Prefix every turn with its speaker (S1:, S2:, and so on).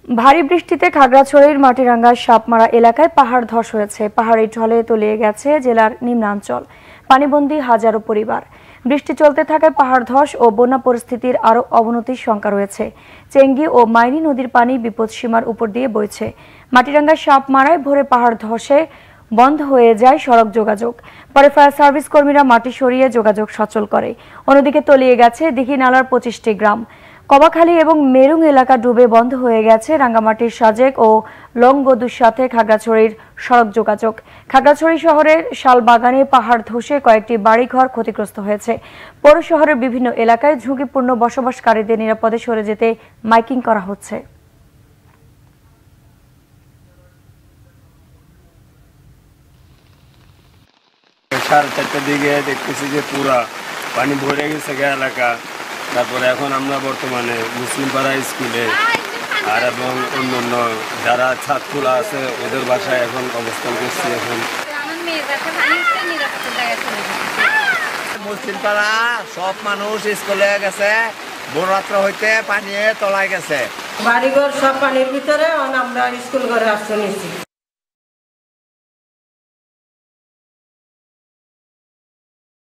S1: ভারী বৃষ্টিতে খাগড়াছড়ির মাটিরাঙ্গা সাপমারা এলাকায় পাহাড় ধস হয়েছে। পাহাড়ি ঢলে তলিয়ে গেছে জেলার নিম্নাঞ্চল, পানিবন্দী হাজারো পরিবার। বৃষ্টি চলতে থাকায় পাহাড় ধস ও বন্যা পরিস্থিতির আরও অবনতির শঙ্কা রয়েছে। চেঙ্গি ও মাইনি নদীর পানি বিপদসীমার উপর দিয়ে বইছে। মাটিরাঙ্গা সাপমারায় ভোরে পাহাড় ধসে বন্ধ হয়ে যায় সড়ক যোগাযোগ। পরে ফায়ার সার্ভিস কর্মীরা মাটি সরিয়ে যোগাযোগ সচল করে। অন্যদিকে তলিয়ে গেছে দীঘিনালার 25টি গ্রাম। কবাখালী এবং মেরুং এলাকা ডুবে বন্ধ হয়ে গেছে রাঙ্গামাটির সাজেক ও লংগদুর সাথে খাগড়াছড়ির সড়ক যোগাযোগ। খাগড়াছড়ি শহরের শালবাগানে পাহাড় ধসে কয়েকটি বাড়িঘর ক্ষতিগ্রস্ত হয়েছে। পৌর শহরের বিভিন্ন এলাকায় ঝুঁকিপূর্ণ বসবাসকারীদের নিরাপদে সরে যেতে মাইকিং করা হচ্ছে।
S2: সাড়ে চারটার দিকে দেখতেছি যে পুরা পানি ভরে গেছে এলাকা। তারপরে এখন আমরা বর্তমানে মুসলিম পাড়া স্কুলে আর এবং অন্যান্য যারা ছাত্ররা আছে ওদের বাসায় এখন অবস্থান করছি। এখন
S3: মুসলিম পাড়া সব মানুষ স্কুলে গেছে, ভোররাত্র হইতে পানি তলায় গেছে,
S4: বাড়িঘর সব পানির ভিতরে আমরা স্কুল ঘরে আসতে নিচ্ছি।